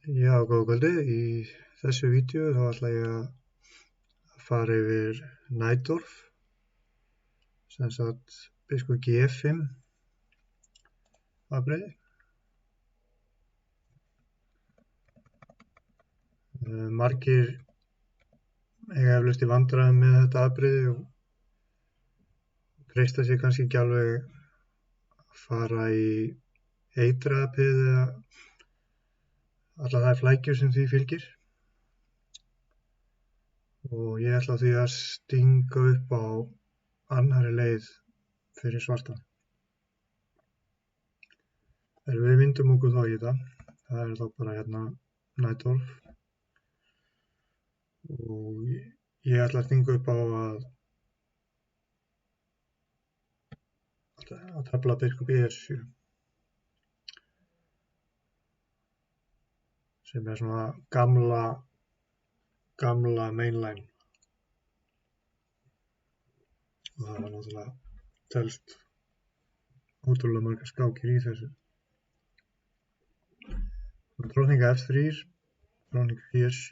Já, góða kvöldið. Í þessu vídeo þá ætla ég að fara yfir Najdorf, sem sagt biskup G5 afbrigði. Margir eiga eflaust í vandræðum með þetta afbrigði og treysta sér kannski ekki alveg að fara í eitraðapið eða allar þær flækjur sem því fylgir. Og ég ætla því að stinga upp á annarri leið fyrir svartan. Þegar við vindum okkur þá í þetta, það er þá bara hérna Najdorf og ég ætla að stinga upp á að tefla biskup E7 sem er svona gamla mainline og það var náttúrulega telst ótrúlega margar skákir í þessu. Drottning F3, drottning E7,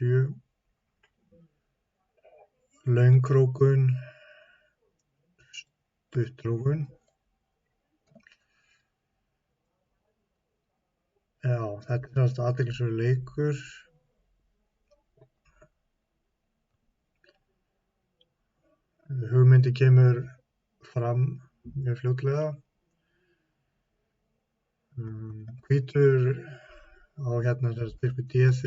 löngkrókun, stuttrókun. Já, þetta er náttúrulega athyglisverður leikur. Hugmyndi kemur fram mjög fljótlega. Hvítur á hérna biskup D3,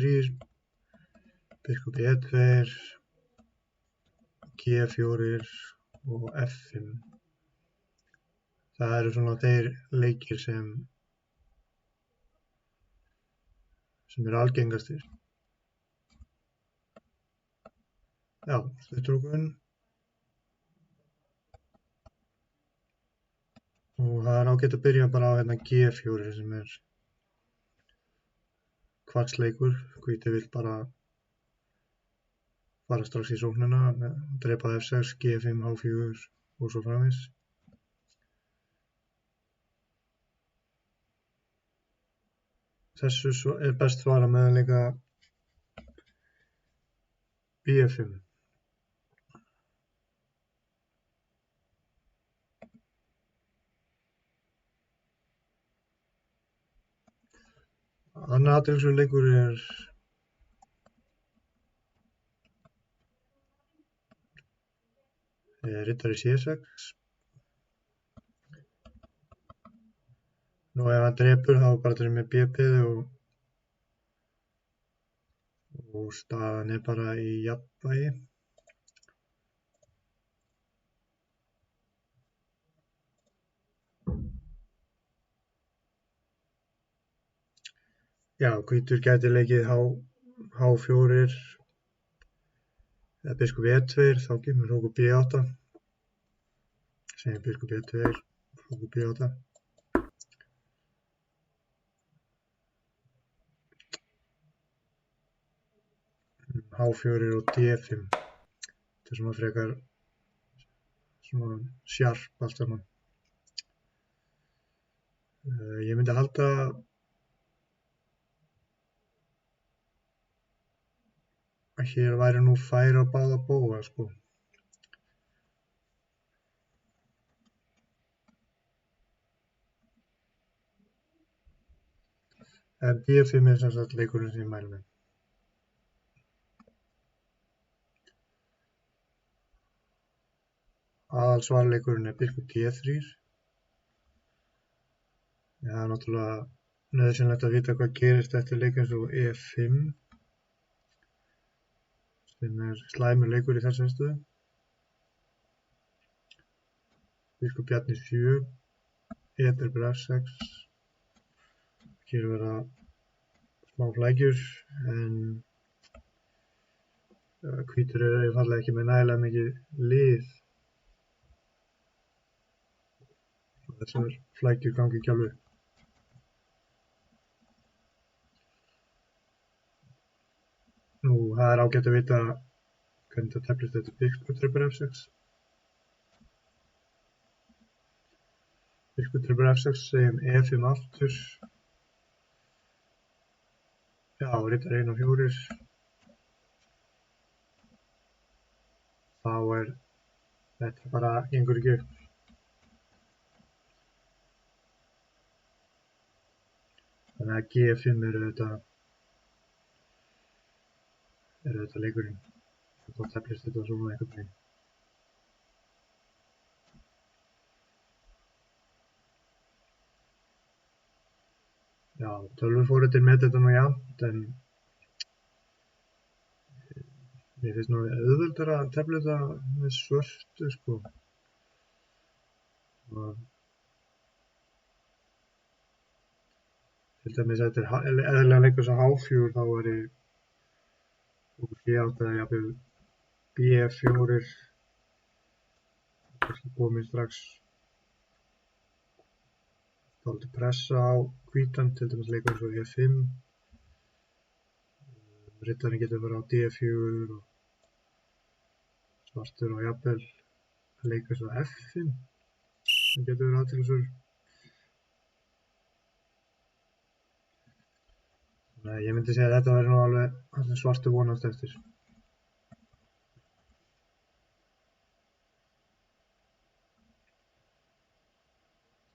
biskup E2, G4 og F5. Það eru svona þeir leikir sem eru algengastir. Já, stuttrókun. Og það er ágætt að byrja bara á hérna G4 sem er kvatsleikur. Hvíti vill bara fara strax í sóknina, drepa F6, G5, H4 og svo framvegis. Þessu er best svara með að leika B5. Annar athyglisverður leikur er riddari C6. Nú ef hann drepur þá bara drepur með B-pið og staðan er bara í jafnvægi. Já, hvítur gæti leikið H4 eða biskup E2, þá kemur hrókur B8. Segjum biskup E2, hrókur B8. H4 og D5. Þetta er svona frekar svona sjarp allt saman. Ég myndi halda að hér væri nú færi á báða bóga, sko. En D5 er sem sagt leikurinn sem ég mæli með. Aðalsvarleikurinn er biskup G3. Það er náttúrulega nauðsynlegt að vita hvað gerist eftir leik eins og E5 sem er slæmur leikur í þessari stöðu. Biskup Bjarni 7, E-drepur F6. Hér verða smá flækjur en hvítur er einfaldlega ekki með nægilega mikið lið. Þessar flækjur gangi ekki alveg. Nú, það er ágætt að vita hvernig það teflist eftir biskup drepur F6. Biskup drepur F6, segjum E5 aftur. Já, riddari 1 og 4. Þá þetta bara gengur ekki upp. Þannig að G5 er auðvitað leikurinn. Þá teflist þetta svona einhvern veginn. Já, tölvuforritin með þetta nú jafnt, en mér finnst nú auðveldara að tefla þetta með svörtu, sko. Og til dæmis þetta eðlilega leikur sem H4, þá væri ég átt að jafnvel B4 kannski komið strax dálítið pressa á hvítan, til dæmis leikur eins og E5. Riddarinn getur verið á D4 og svartur og jafnvel leikur eins og F5 sem getur verið athyglisverður. Nei, ég myndi segja að þetta væri nú alveg það sem svartur vonast eftir.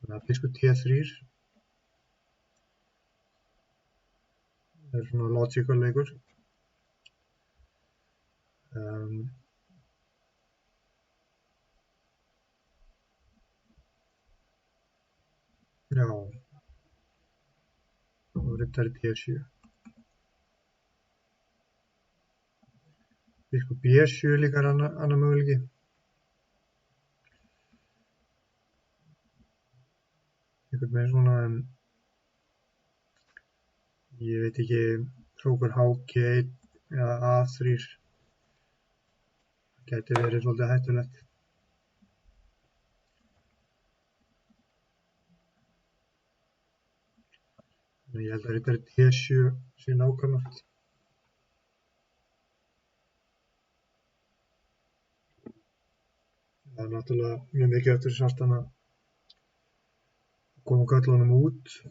Þannig að biskup T3 er svona logical leikur. Já, og riddari D7. Biskup B7 líka er annar möguleiki. Einhvern veginn svona, en ég veit ekki, hrókur HG1 eða A3 gæti verið svolítið hættulegt. Þannig ég held að riddari D7 sé nákvæmast. Það er náttúrulega mjög mikið eftir svartan að koma köllunum út.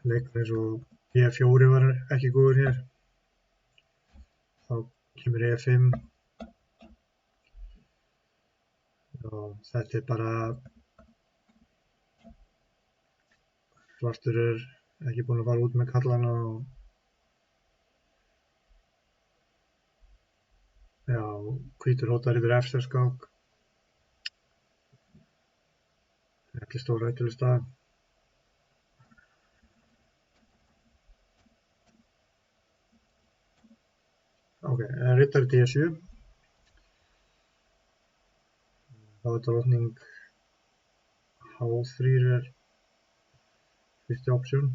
Leikur eins og E4 var ekki góður hér. Þá kemur E5. Og þetta er bara svartur er ekki búinn að fara út með kallana og já, hvítur hótar yfir F6 skák. Ekki stór hættuleg staða. Ok, riddari D7. Þá er drottning H3 er fyrsti option.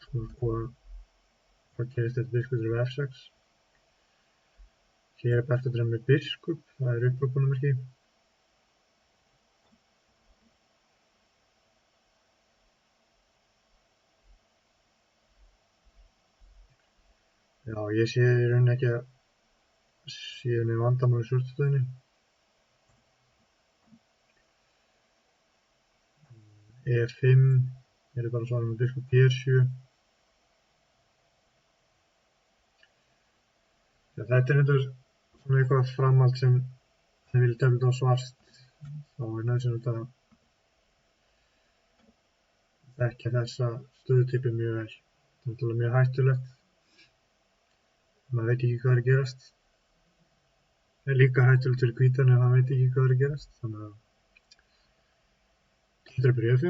Skulum skoða hvað gerist eftir biskup yfir F6. Hér er best að drefa með biskup, það er uppbúrmerki. Já, ég sé í rauninni ekki að séu neinn vandamál í svörtustöðinni. E5 er bara svarað með biskup B7. Ja, þetta er svona eitthvað framhald sem þið viljið tefla á svart. Þá er nauðsynlegt að þekkja þessa stöðutypu mjög vel. Það er náttúrulega mjög hættulegt. Maður veit ekki hvað er að gerast. Það er líka hættulegt fyrir hvítan ef hann veit ekki hvað er að gerast. Þannig að riddari E5.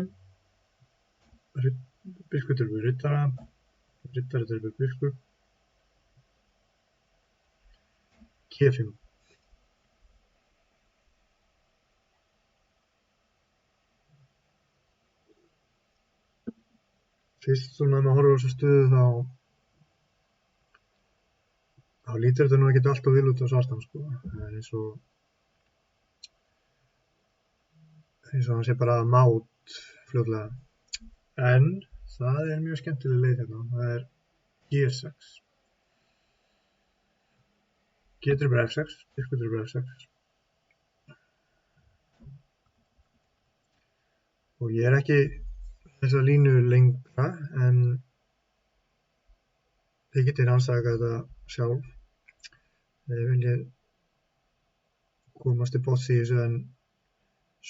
Biskup drepur riddara. Riddari drepur biskup. G5. Fyrst svona ef maður horfir á þessa stöðu þá lítur þetta nú ekkert alltaf vel út á svartan, sko. Það er eins og hann sé bara mát fljótlega. En það er mjög skemmtileg leið hérna. Það er G6. G drepur F6, biskup drepur F6. Og ég er ekki þessa línu lengra, en Þið getið rannsakað þetta sjálf. Þið viljið komast til botns í þessu, en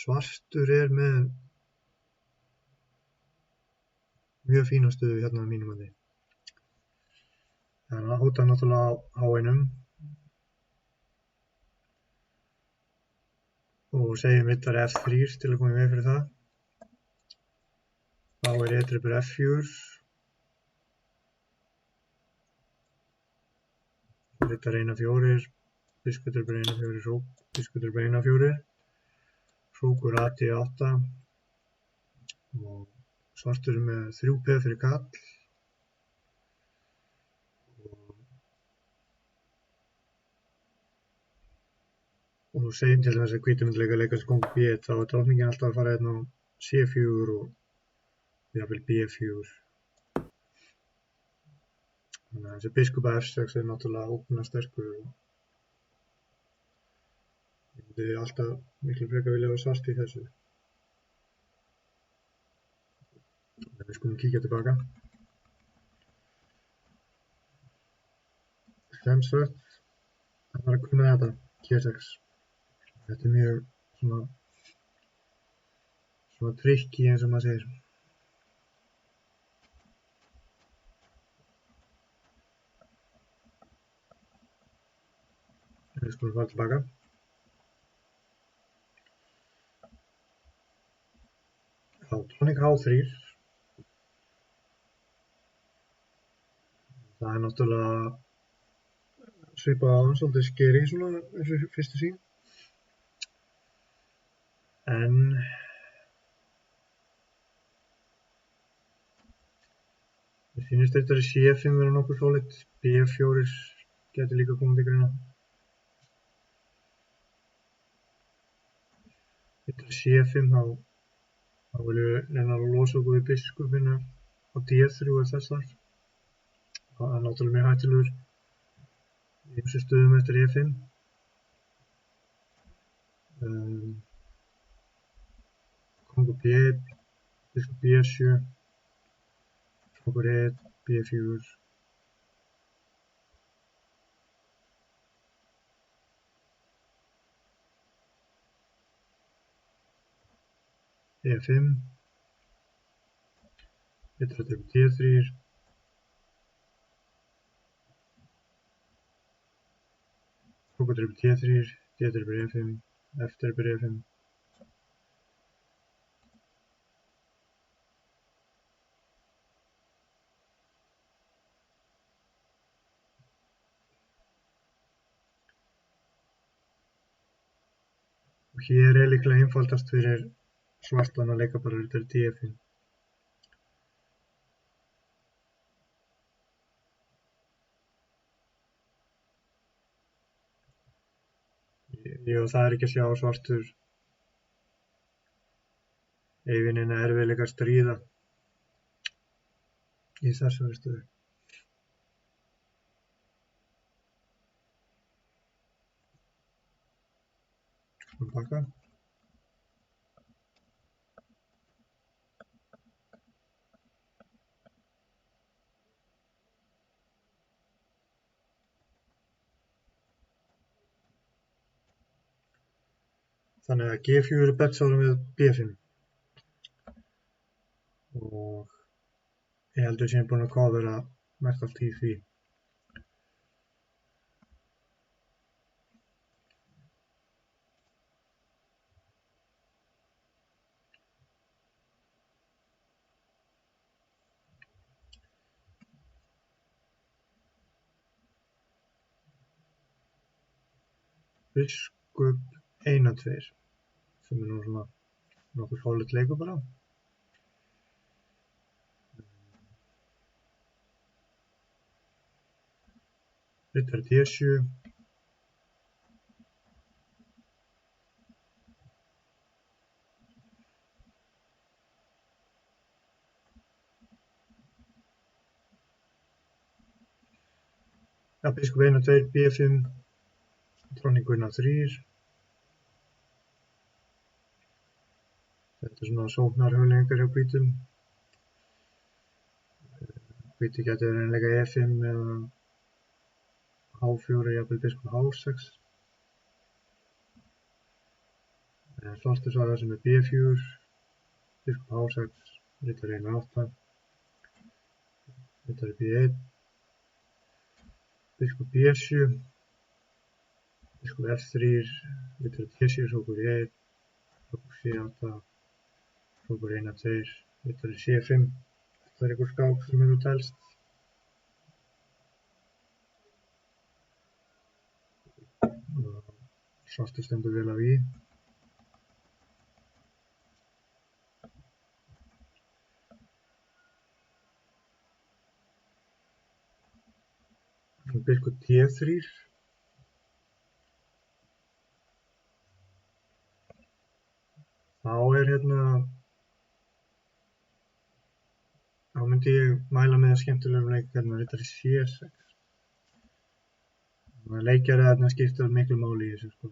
svartur með mjög fína stöðu hérna að mínum mati. Þannig að hóta náttúrulega á H1 og segjum riddari F3 til að koma í veg fyrir það. Þá e-tripur F4, riddari 1-4, biskutripur 1-4, biskutripur 1-4, hrókur A-D8 og svartur með 3P fyrir kall. Og segjum til þess að hvítur myndi leika kóng B1, þá drottningin alltaf að fara hérna á C4 og jafnvel B4. Þannig að þessi biskup F6 náttúrulega ógna sterkur og ég myndi alltaf miklu frekar vilja hafa svart í þessu. En við skulum kíkja tilbaka. Svart, það var að kunna þetta, G6. Þetta mjög svona tricky eins og maður segir. Við skulum fara tilbaka. Þá dronning H3. Það náttúrulega svipað á svolítið skeri svona eins og fyrstu sín. En mér finnst riddari C5 vera nokkuð solid. B4 gæti líka komið til greina. Riddari C5 þá viljum við reyna að losa okkur við biskupina á D3 og þessar. Það er náttúrulega mjög hættulegur í ýmsum stöðum eftir E5. Kongur B1, biskup B7, kongur E1, B4. E5, riddari D3, kongur D3, D3 E5, F3 E5. Og hér er líklega einfaldast fyrir svartan að leika bara riddari D5. Jú, það er ekki að sjá svartur eigi neina erfiðleika að stríða í þessari stöðu. Skulum baka. Þannig að G4 er betsára með B5 og ég heldur sem búin að covera mest allt í því. Biskup 1-2 sem er nú svona nokkuð solid leikur bara. Riddari D7. Ja, biskup 1-2, B5, dronningur 1-3. Þetta er svona sóknarhugleiðingar hjá hvítum. Hvíti getur verið einleika E5 eða H4, jafnvel biskup H6. Svartur svarar sem er B4, biskup H6, riddari inn 8, riddari B1, biskup B7, biskup F3, riddari D7, hrókur E1, hrókur C8, hrókur 1, 2, riddari C5. Þetta er einhver skák sem hefur telst. Svartur stendur vel af í. Biskup D3. Þá þá myndi ég mæla með skemmtilegum leik riddari C6. Leikjari skipta miklu máli í þessu sko.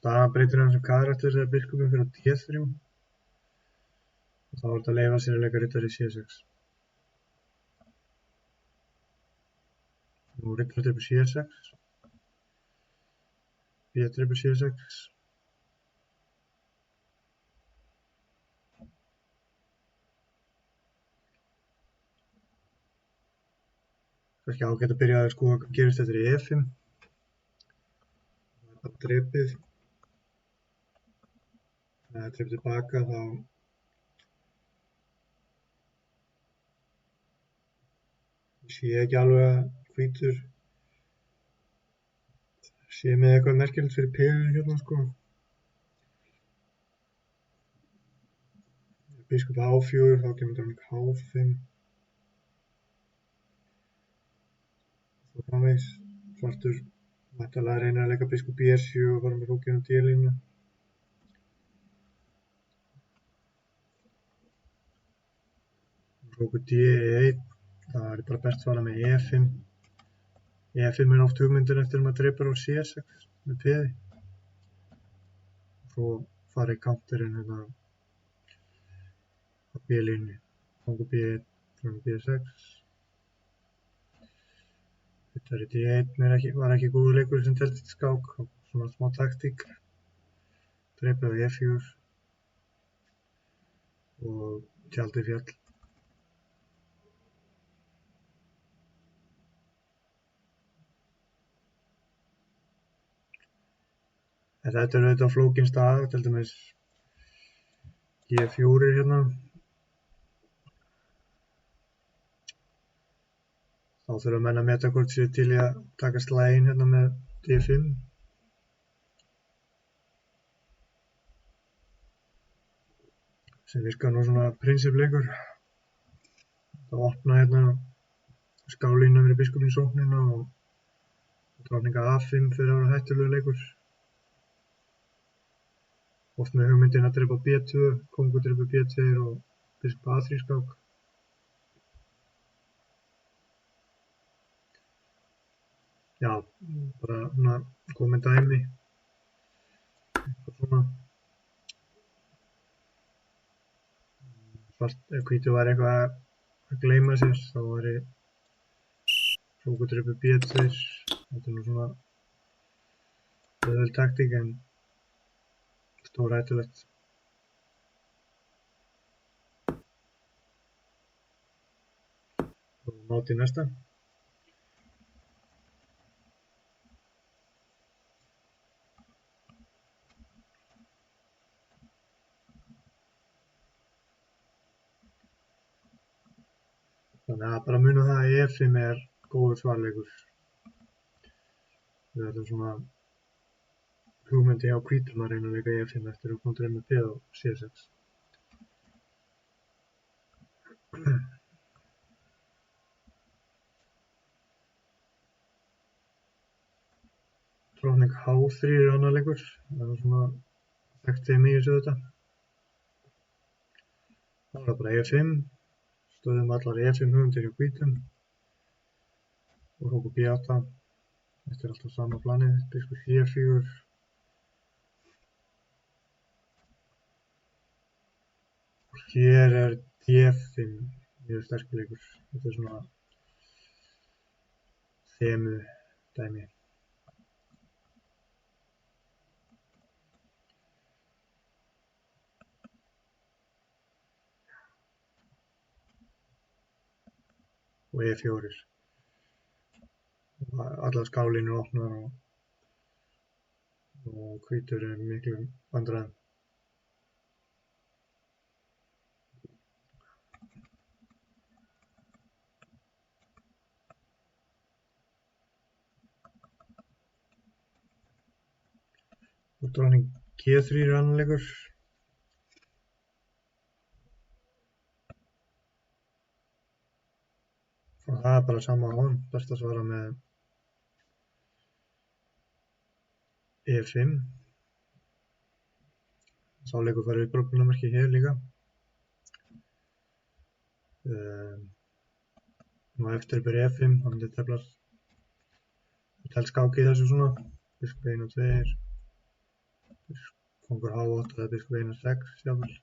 Staðan breytir hans karakter þegar biskupinn fyrir á D3 og þá er þetta að leyfa sér að leika riddari C6. Nú riddari drepur C6, B drepur C6. Kannski ágætt að byrja að skoða hvað gerist eftir í E5. Það er drepið. Þegar það er drepið tilbaka þá sé ég ekki alveg að hvítur sé með eitthvað merkilegt fyrir penin hérna sko. Biskup H4, þá kemur dróning H5. Svo framvegis. Svartur væntanlega reynir að leika biskup B7 og fara með hrókinn á D-línu. Hrókur D1, það er bara best að fara með E5. E5 er oft hugmyndir eftir að maður drepur á C6 með peði. Svo fara í counterinn á B-línu. Hrókur B1, hrókur B6. Riddari D1 var ekki góður leikur sem telst skák, svona smá taktík. Drepið á E4 og tjaldið fjall. Þetta er auðvitað flókin staða, til dæmis G4 hérna. Þá þurfa menn að meta hvort séu til í að taka slaginn hérna með D5. Sem virkar nú svona prinsipleikur. Það opna hérna skálína fyrir biskupinn sóknina og dróninga A5 fyrir að vera hættulegur leikur. Oft með hugmyndin að drepa B2, kongur drepa B2 og biskup A3 skák. Já, bara svona komið dæmi. Eitthvað svona. Ef hvítur var eitthvað að gleyma sér, þá væri hrókur drepur B2. Þetta er nú svona auðveld taktík en stórhættulegt. Og máti næsta. Þannig að bara muna það að E5 er góður svarleikur. Við erum svona hugmyndi hjá hvítum að reyna að leika E5 eftir að kontra með peð á C6. Dróning H3 er annar leikur. Það er svona þekkt þeim í þessu þetta. Það er bara E5. Stöðum allar E5 hugmyndir hjá hvítum. Og hrókur B8. Þetta er alltaf sama planið. Biskup C4. Hér er D5 mjög sterkur leikur. Þetta er svona þemu dæmi. Og E4. Allar skálínur opnar og hvítur er miklu vandræðum. Og dróning G3 er annar leikur. Og það er bara sama á honum, best að svara með E5. Sá leikur fær upprópunarmerki hér líka. Og eftir er E5, þannig að þetta telst skáki þessu svona. Biskup 1 og 2. Kongur H8 eða biskup 1 og 6 jafnvel.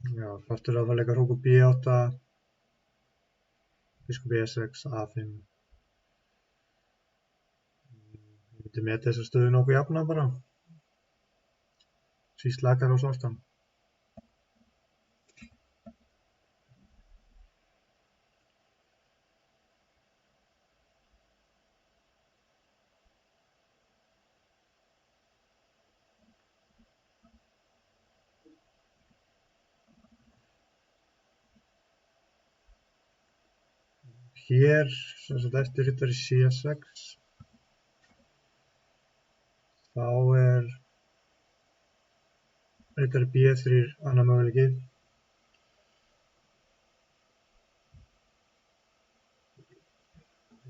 Já, svartur að fara að leika hrókur B8, biskup E6, A5. Ég myndi meta þessa stöðu nokkuð jafna bara. Síst lakar á svartan. Hér, sem sagt eftir riddari C6, þá er riddari B3 annar möguleiki.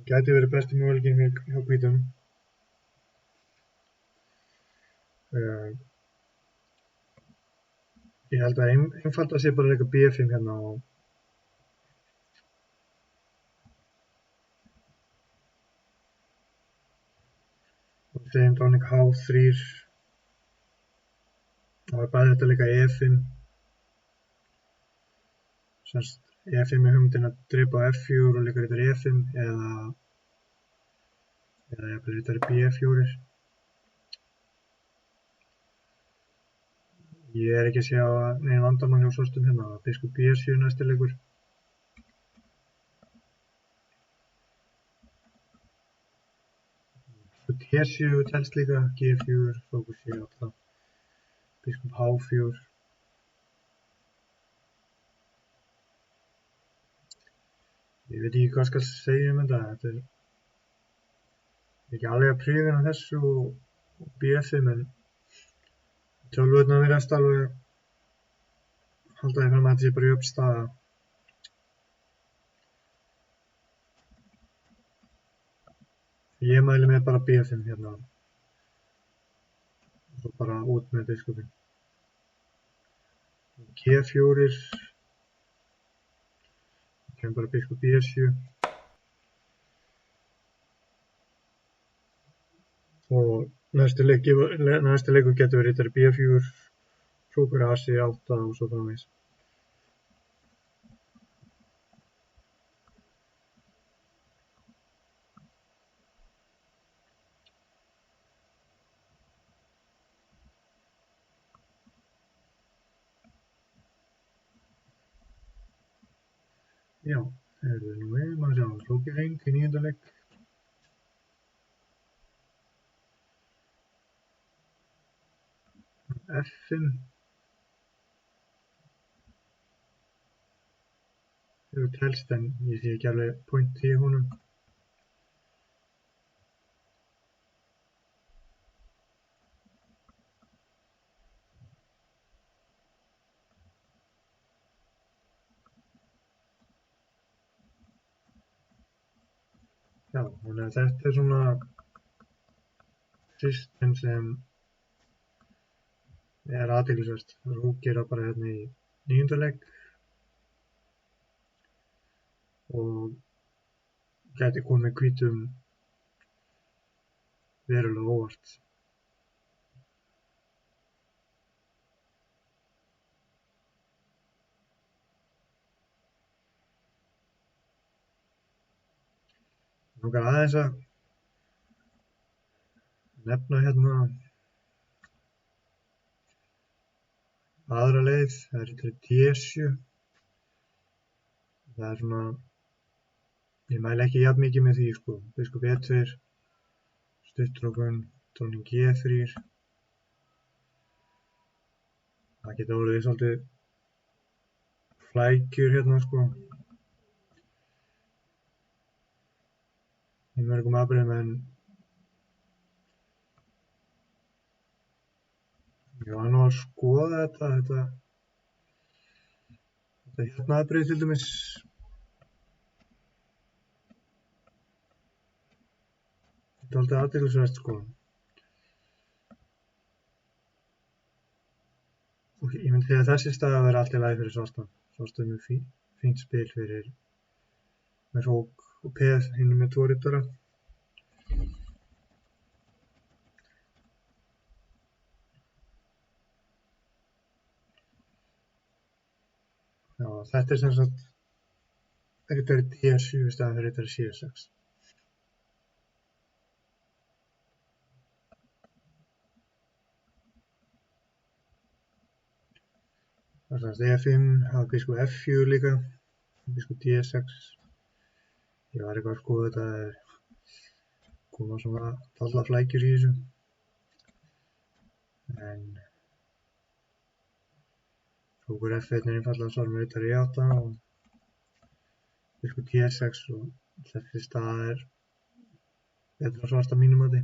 Gæti verið besti möguleikin hjá hvítum. Ég held að einfalda sé bara að leika B5 hérna og segjum dróning H3. Þá er bæði þetta að leika E5. Semst E5 er hugmyndin að drepa á F4 og leika riddari E5 eða jafnvel riddari B4. Ég er ekki að sjá nein vandamál hjá svörstum hérna. Biskup B7 næsti leikur. T7 telst líka, G4, hrókur C8, biskup H4. Ég veit ekki hvað skal segja þetta. Þetta er ekki alveg að prífina þessu og B5 en tölvurnar virðast alveg halda því fram að þetta sé bara í uppstaða. Ég mæli með bara B5 hérna og svo bara út með biskupinn. G4, kemur bara biskup B7 og næsti leikur getur verið riddari B4, hrókur AC8 og svo framvegis. Já, nú maður sjá, hrókir hring í 9. leik. F5 hefur telst en ég sé ekki alveg point í honum. Já, þannig að þetta er svona system sem er athyglisvert. Hrókir bara hérna í 9. leik og gæti komið hvítum verulega óvart. langar aðeins að nefna hérna aðra leið, það er D7. Það er svona, ég mæli ekki jafn mikið með því sko, biskop E2, stuttrókun, drótning G3. Það geta orðið svolítið flækjur hérna sko, í mörgum afbrigðum, en ég var nú að skoða þetta hérna afbrigði til dæmis. Þetta er alltaf athyglisvert sko. Og ég myndi segja að þessi staða verði allt í lagi fyrir svartan. Svartan með fínt spil fyrir með rók og peð hinum með 2 riddara. Já, þetta er sem sagt riddari D7 í staðan fyrir riddari C6. Það er sem sagt E5, hafa biskop F4 líka, biskop D6. Ég var eitthvað að skoða þetta, koma svona alla flækjur í þessu. En rókur F1 er einfaldlega svar með riddari E8 og biskop D6 og þessi staða er betra svarta mínum mati.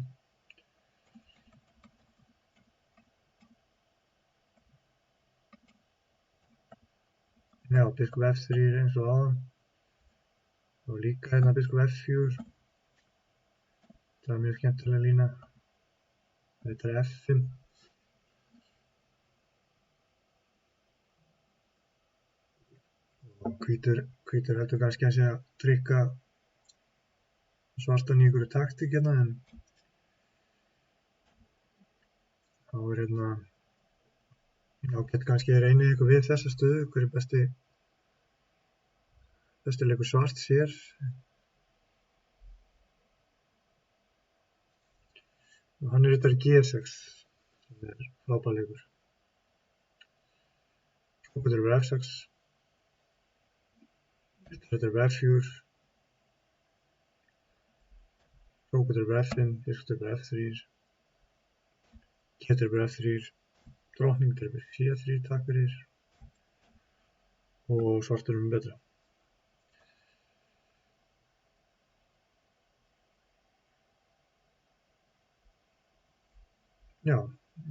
Já, biskop F3 eins og áðan og líka hérna biskop F4. Það er mjög skemmtilega lína. Þetta er F5. Og hvítur heldur kannski að sé að trykka svartan í einhverju taktík hérna, en þá er hérna ágætt kannski að reyna eitthvað við þessa stöðu, hver er besti leikur svarts hér. Og hann er riddari G6 sem er frábær leikur. Rókur F6, riddari F4, rókur F5, biskop F3, ketur F3, drótning C3, takk fyrir, og svartur betra. Já,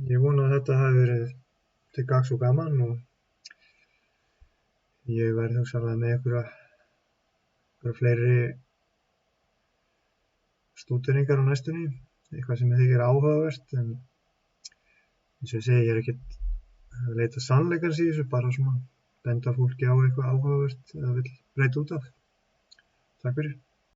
ég vona að þetta hafi verið til gagns og gaman og ég verði hugsanlega með einhverja fleiri stúderingar á næstunni, eitthvað sem ég þykir áhugavert, en eins og ég segi, ég er ekkert að leita sannleikans í þessu, bara svona benda fólki á eitthvað áhugavert eða vill breyta út af. Takk fyrir.